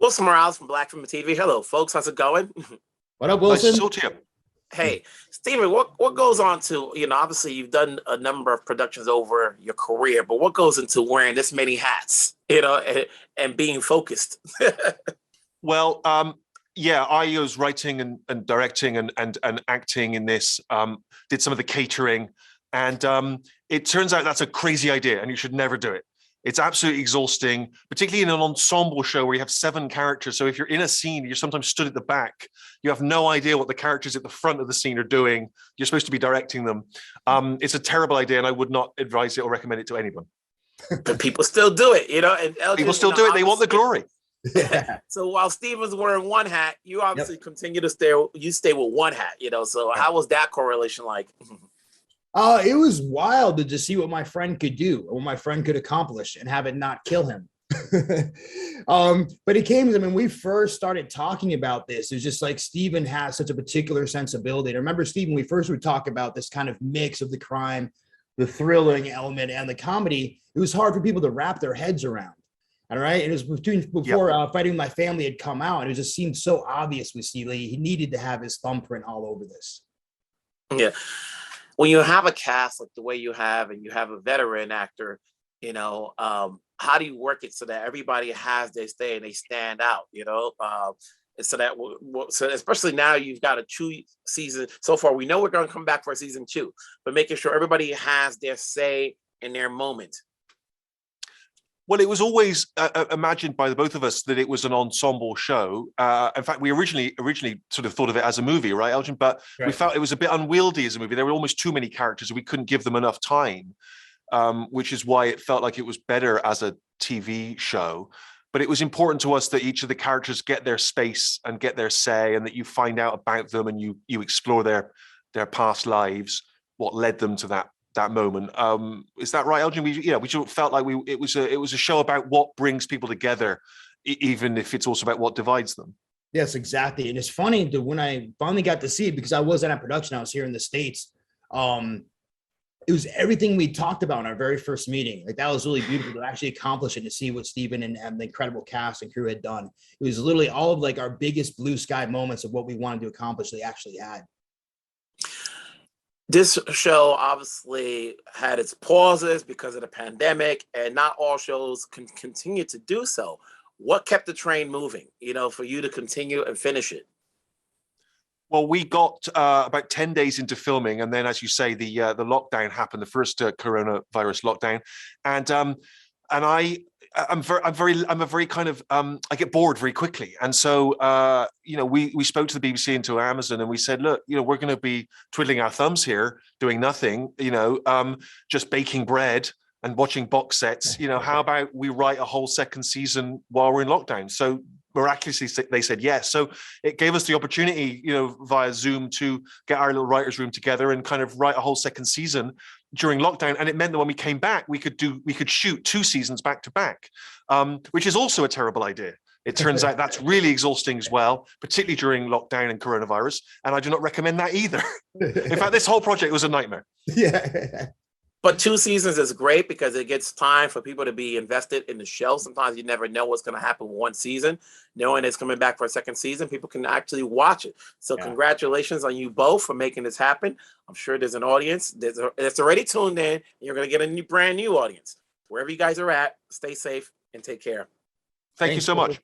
Wilson Morales from Black Film TV. Hello, folks. How's it going? What up, Nice Wilson? to talk to you. Hey, Steven, what goes on to, obviously you've done a number of productions over your career, but what goes into wearing this many hats, and being focused? Well, yeah, I was writing and directing and acting in this, did some of the catering, and it turns out that's a crazy idea and you should never do it. It's absolutely exhausting, particularly in an ensemble show where you have 7 characters. So if you're in a scene, you're sometimes stood at the back. You have no idea what the characters at the front of the scene are doing. You're supposed to be directing them. It's a terrible idea, and I would not advise it or recommend it to anyone. But people still do it, and Elgin, People still do it. They want the glory. Yeah. So while Steven's wearing one hat, you obviously continue to stay with one hat, So how was that correlation like? It was wild to just see what my friend could do, what my friend could accomplish, and have it not kill him. But it came, when we first started talking about this, it's just like Steven has such a particular sensibility. And I remember, Steven, we first would talk about this kind of mix of the crime, the thrilling element, and the comedy. It was hard for people to wrap their heads around. All right. And it was before Fighting with My Family had come out. And it just seemed so obvious with Steven. He needed to have his thumbprint all over this. Yeah. When you have a cast like the way you have, and you have a veteran actor, how do you work it so that everybody has their stay and they stand out, so that, so especially now you've got a 2 season so far. We know we're going to come back for season 2, but making sure everybody has their say in their moment. Well, it was always imagined by the both of us that it was an ensemble show. In fact, we originally sort of thought of it as a movie, right, Elgin? But we felt it was a bit unwieldy as a movie. There were almost too many characters, and we couldn't give them enough time, which is why it felt like it was better as a TV show. But it was important to us that each of the characters get their space and get their say, and that you find out about them and you explore their past lives, what led them to that moment. Is that right, Elgin? We just felt like it was a show about what brings people together, even if it's also about what divides them. Yes, exactly. And it's funny that when I finally got to see it, because I wasn't at production, I was here in the States. It was everything we talked about in our very first meeting. Like, that was really beautiful to actually accomplish it, to see what Steven and the incredible cast and crew had done. It was literally all of like our biggest blue sky moments of what we wanted to accomplish, they actually had. This show obviously had its pauses because of the pandemic, and not all shows can continue to do so. What kept the train moving, for you to continue and finish it? Well, we got about 10 days into filming, and then, as you say, the lockdown happened, the first coronavirus lockdown, and I'm a very kind of I get bored very quickly, and so we spoke to the BBC and to Amazon, and we said, look, we're going to be twiddling our thumbs here, doing nothing, just baking bread and watching box sets. How about we write a whole second season while we're in lockdown? So miraculously, they said yes. So it gave us the opportunity, via Zoom, to get our little writers' room together and kind of write a whole second season during lockdown. And it meant that when we came back, we could shoot 2 seasons back to back, which is also a terrible idea. It turns out that's really exhausting as well, particularly during lockdown and coronavirus. And I do not recommend that either. In fact, this whole project was a nightmare. Yeah. But 2 seasons is great because it gets time for people to be invested in the show. Sometimes you never know what's going to happen with 1 season. Knowing it's coming back for a second season, people can actually watch it. So Congratulations on you both for making this happen. I'm sure there's an audience that's already tuned in, and you're going to get a brand new audience. Wherever you guys are at, stay safe and take care. Thank you so much.